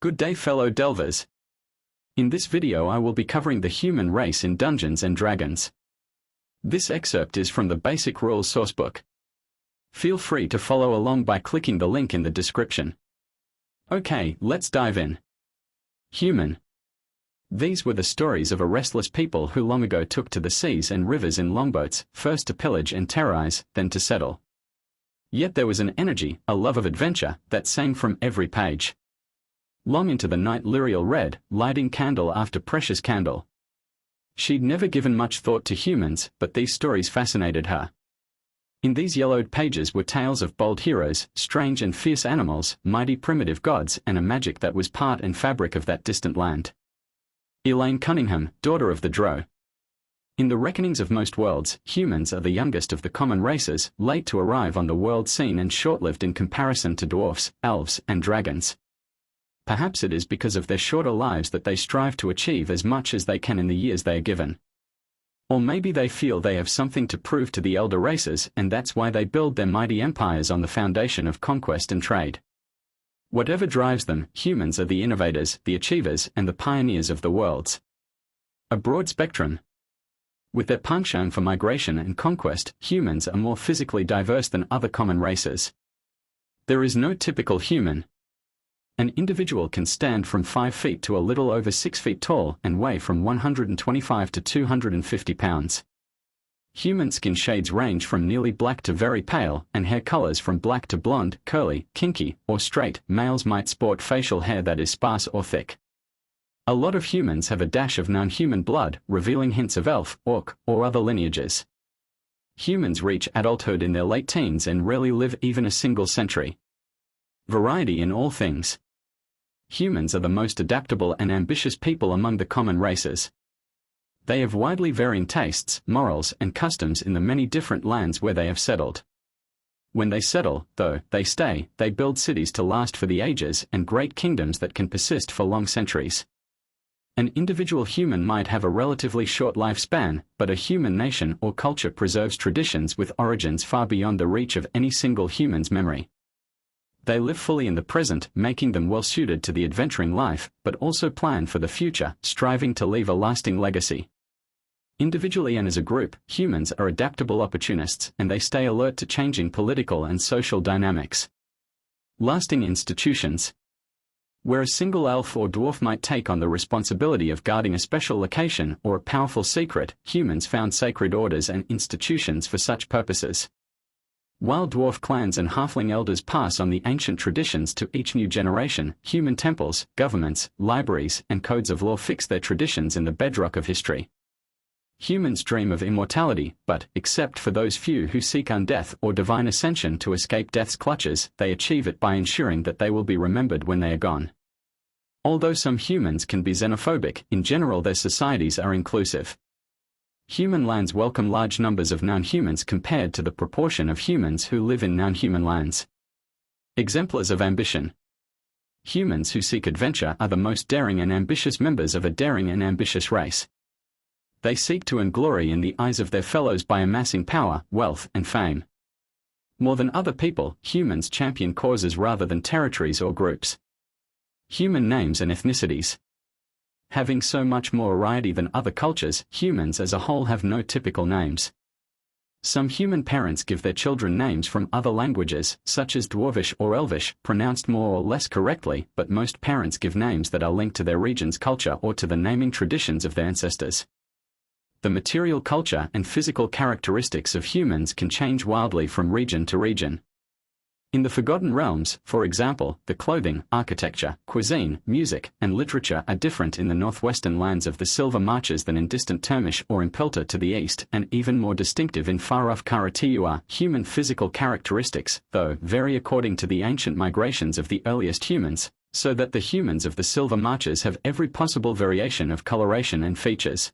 Good day, fellow delvers. In this video I will be covering the human race in Dungeons & Dragons. This excerpt is from the Basic Rules sourcebook. Feel free to follow along by clicking the link in the description. Okay, let's dive in. Human. These were the stories of a restless people who long ago took to the seas and rivers in longboats, first to pillage and terrorize, then to settle. Yet there was an energy, a love of adventure, that sang from every page. Long into the night Lyriel read, lighting candle after precious candle. She'd never given much thought to humans, but these stories fascinated her. In these yellowed pages were tales of bold heroes, strange and fierce animals, mighty primitive gods, and a magic that was part and fabric of that distant land. Elaine Cunningham, daughter of the Drow. In the reckonings of most worlds, humans are the youngest of the common races, late to arrive on the world scene and short-lived in comparison to dwarfs, elves, and dragons. Perhaps it is because of their shorter lives that they strive to achieve as much as they can in the years they are given. Or maybe they feel they have something to prove to the elder races, and that's why they build their mighty empires on the foundation of conquest and trade. Whatever drives them, humans are the innovators, the achievers, and the pioneers of the worlds. A broad spectrum. With their penchant for migration and conquest, humans are more physically diverse than other common races. There is no typical human. An individual can stand from 5 feet to a little over 6 feet tall and weigh from 125 to 250 pounds. Human skin shades range from nearly black to very pale, and hair colors from black to blonde, curly, kinky, or straight. Males might sport facial hair that is sparse or thick. A lot of humans have a dash of non-human blood, revealing hints of elf, orc, or other lineages. Humans reach adulthood in their late teens and rarely live even a single century. Variety in all things. Humans are the most adaptable and ambitious people among the common races. They have widely varying tastes, morals, and customs in the many different lands where they have settled. When they settle, though, they stay, they build cities to last for the ages and great kingdoms that can persist for long centuries. An individual human might have a relatively short lifespan, but a human nation or culture preserves traditions with origins far beyond the reach of any single human's memory. They live fully in the present, making them well-suited to the adventuring life, but also plan for the future, striving to leave a lasting legacy. Individually and as a group, humans are adaptable opportunists, and they stay alert to changing political and social dynamics. Lasting institutions. Where a single elf or dwarf might take on the responsibility of guarding a special location or a powerful secret, humans found sacred orders and institutions for such purposes. While dwarf clans and halfling elders pass on the ancient traditions to each new generation, human temples, governments, libraries, and codes of law fix their traditions in the bedrock of history. Humans dream of immortality, but, except for those few who seek undeath or divine ascension to escape death's clutches, they achieve it by ensuring that they will be remembered when they are gone. Although some humans can be xenophobic, in general their societies are inclusive. Human lands welcome large numbers of non-humans compared to the proportion of humans who live in non-human lands. Exemplars of ambition. Humans who seek adventure are the most daring and ambitious members of a daring and ambitious race. They seek to earn glory in the eyes of their fellows by amassing power, wealth, and fame. More than other people, humans champion causes rather than territories or groups. Human names and ethnicities. Having so much more variety than other cultures, humans as a whole have no typical names. Some human parents give their children names from other languages, such as Dwarvish or Elvish, pronounced more or less correctly, but most parents give names that are linked to their region's culture or to the naming traditions of their ancestors. The material culture and physical characteristics of humans can change wildly from region to region. In the Forgotten Realms, for example, the clothing, architecture, cuisine, music, and literature are different in the northwestern lands of the Silver Marches than in distant Termish or Impelta to the east, and even more distinctive in far-off Karatiua. Human physical characteristics, though, vary according to the ancient migrations of the earliest humans, so that the humans of the Silver Marches have every possible variation of coloration and features.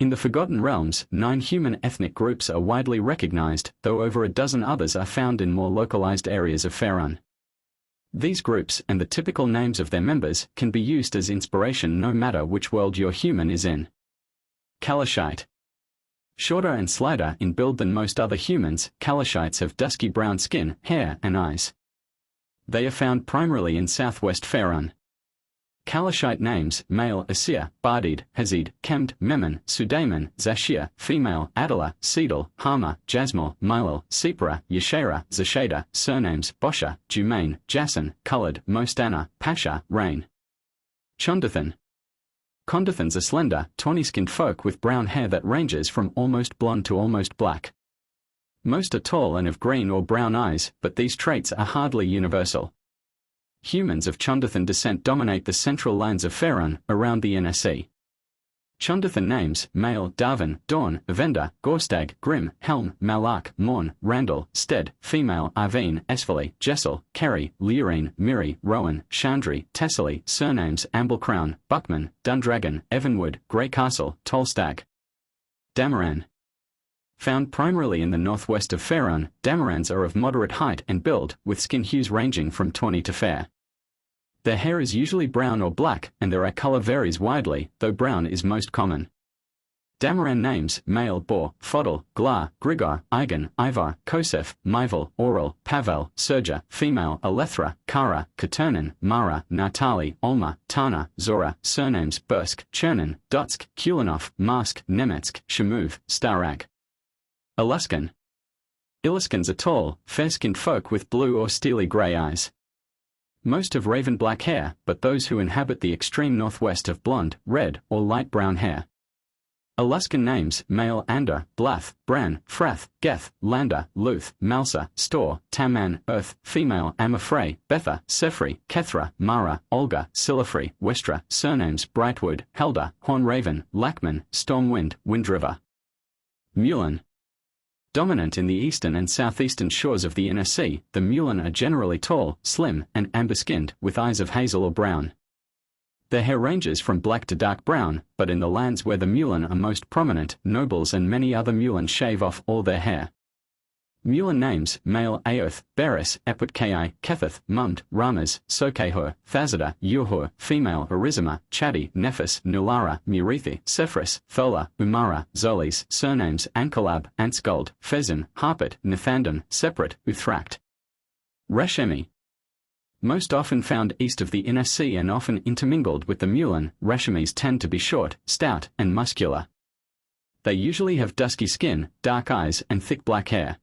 In the Forgotten Realms, 9 human ethnic groups are widely recognized, though over a dozen others are found in more localized areas of Faerun. These groups, and the typical names of their members, can be used as inspiration no matter which world your human is in. Kalashite. Shorter and slighter in build than most other humans, Kalashites have dusky brown skin, hair, and eyes. They are found primarily in southwest Faerun. Kalashite names, male Asir, Bardid, Hazid, Kemd, Memon, Sudaimon, Zashir, female Adala, Seedal, Hama, Jasmal, Milal, Sipra, Yeshera, Zashada, surnames Bosha, Jumain, Jason, Colored, Mostana, Pasha, Rain. Chondathan. Condathans are slender, tawny-skinned folk with brown hair that ranges from almost blonde to almost black. Most are tall and have green or brown eyes, but these traits are hardly universal. Humans of Chondathan descent dominate the central lands of Faerun, around the inner sea. Chondathan names, male Darvin, Dawn, Avenda, Gorstag, Grim, Helm, Malak, Morn, Randall, Stead, female Arvine, Esfali, Jessel, Kerry, Lurine, Miri, Rowan, Chandri, Tessely, surnames Amblecrown, Buckman, Dundragon, Evanwood, Grey Castle, Tolstag. Damaran. Found primarily in the northwest of Faerun, Damarans are of moderate height and build, with skin hues ranging from tawny to fair. Their hair is usually brown or black, and their eye color varies widely, though brown is most common. Damaran names, male Bor, Fodel, Glar, Grigor, Igan, Ivar, Kosef, Myval, Oral, Pavel, Serja, female Alethra, Kara, Katernan, Mara, Natali, Olma, Tana, Zora, surnames Bursk, Chernin, Dotsk, Kulinov, Mask, Nemetsk, Shamuv, Starag. Illuskan. Illuskans are tall, fair-skinned folk with blue or steely grey eyes. Most have raven black hair, but those who inhabit the extreme northwest have blonde, red, or light brown hair. Illuskan names, male Ander, Blath, Bran, Frath, Geth, Lander, Luth, Malsa, Stor, Taman, Earth, female Amafrey, Betha, Sefri, Kethra, Mara, Olga, Silafri, Westra, surnames Brightwood, Helda, Hornraven, Lackman, Stormwind, Windriver. Mulan. Dominant in the eastern and southeastern shores of the inner sea, the Mulan are generally tall, slim, and amber-skinned, with eyes of hazel or brown. Their hair ranges from black to dark brown, but in the lands where the Mulan are most prominent, nobles and many other Mulan shave off all their hair. Mulan names, male Aoth, Beres, Eputkai, Ketheth, Mund, Ramas, Sokehur, Thazada, Yuhur, female Arizima, Chadi, Nephis, Nulara, Murethi, Sephris, Thola, Umara, Zolis, surnames Ankalab, Ansgold, Fezin, Harpet, Nathandon, Separate, Uthract. Rashemi. Most often found east of the inner sea and often intermingled with the Mulan, Rashemis tend to be short, stout, and muscular. They usually have dusky skin, dark eyes, and thick black hair.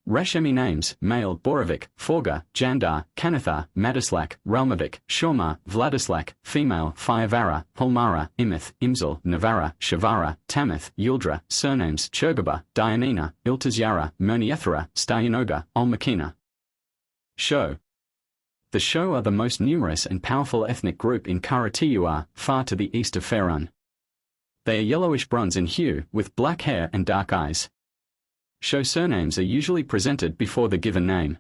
Rashemi names, male Borovic, Forga, Jandar, Kanathar, Madislak, Relmovic, Shorma, Vladislak, female Fiavara, Holmara, Imith, Imzal, Navara, Shavara, Tamith, Yuldra, surnames Churgaba, Dianina, Iltazyara, Merniethera, Stayanoga, Olmakina. Sho. The Sho are the most numerous and powerful ethnic group in Karatiua, far to the east of Faerun. They are yellowish-bronze in hue, with black hair and dark eyes. Sho surnames are usually presented before the given name.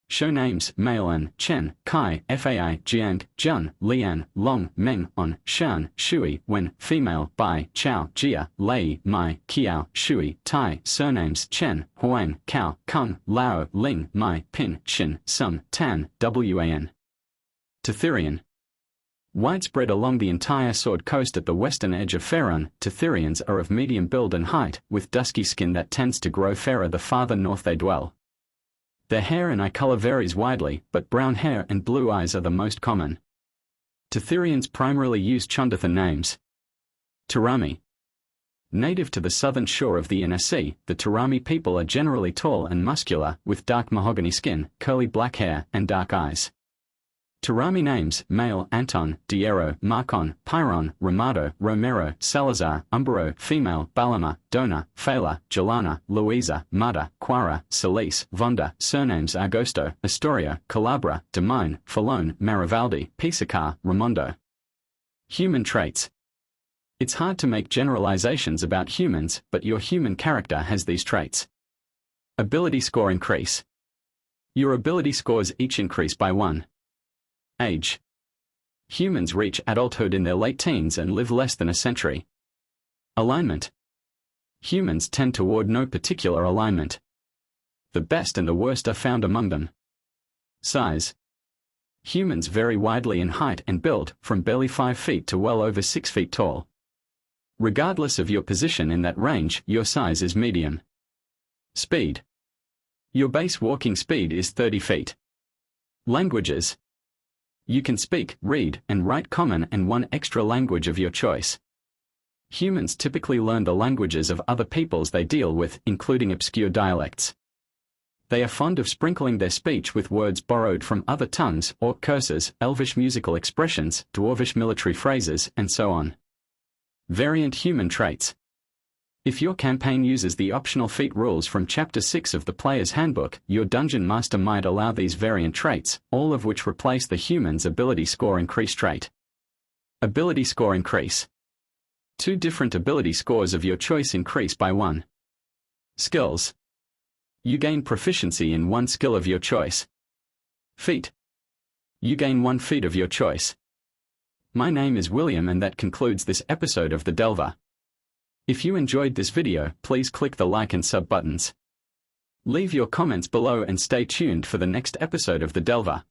Sho names, male An, Chen, Kai, Fai, Jiang, Jun, Lian, Long, Meng, On, Shan, Shui, Wen, female, Bai, Chao, Jia, Lei, Mai, Kiao, Shui, Tai, surnames Chen, Huang, Kao, Kung, Lao, Ling, Mai, Pin, Shin, Sun, Tan, Wan. Tetherian. Widespread along the entire Sword Coast at the western edge of Faerun, Tetherians are of medium build and height, with dusky skin that tends to grow fairer the farther north they dwell. Their hair and eye color varies widely, but brown hair and blue eyes are the most common. Tetherians primarily use Chondathan names. Turami. Native to the southern shore of the inner sea, the Turami people are generally tall and muscular, with dark mahogany skin, curly black hair, and dark eyes. Turami names, male Anton, Diero, Marcon, Pyron, Ramado, Romero, Salazar, Umbro, female Balama, Dona, Fela, Jelana, Louisa, Mada, Quara, Solis, Vonda, surnames Agosto, Astoria, Calabra, Demine, Falone, Marivaldi, Pisacar, Ramondo. Human traits. It's hard to make generalizations about humans, but your human character has these traits. Ability score increase. Your ability scores each increase by 1. Age. Humans reach adulthood in their late teens and live less than a century. Alignment. Humans tend toward no particular alignment. The best and the worst are found among them. Size. Humans vary widely in height and build, from barely 5 feet to well over 6 feet tall. Regardless of your position in that range, your size is medium. Speed. Your base walking speed is 30 feet. Languages. You can speak, read, and write common and one extra language of your choice. Humans typically learn the languages of other peoples they deal with, including obscure dialects. They are fond of sprinkling their speech with words borrowed from other tongues, or curses, elvish musical expressions, dwarvish military phrases, and so on. Variant human traits. If your campaign uses the optional feat rules from Chapter 6 of the Player's Handbook, your Dungeon Master might allow these variant traits, all of which replace the human's ability score increase trait. Ability score increase. 2 different ability scores of your choice increase by 1. Skills. You gain proficiency in 1 skill of your choice. Feat. You gain 1 feat of your choice. My name is William, and that concludes this episode of The Delver. If you enjoyed this video, please click the like and sub buttons. Leave your comments below and stay tuned for the next episode of The Delver.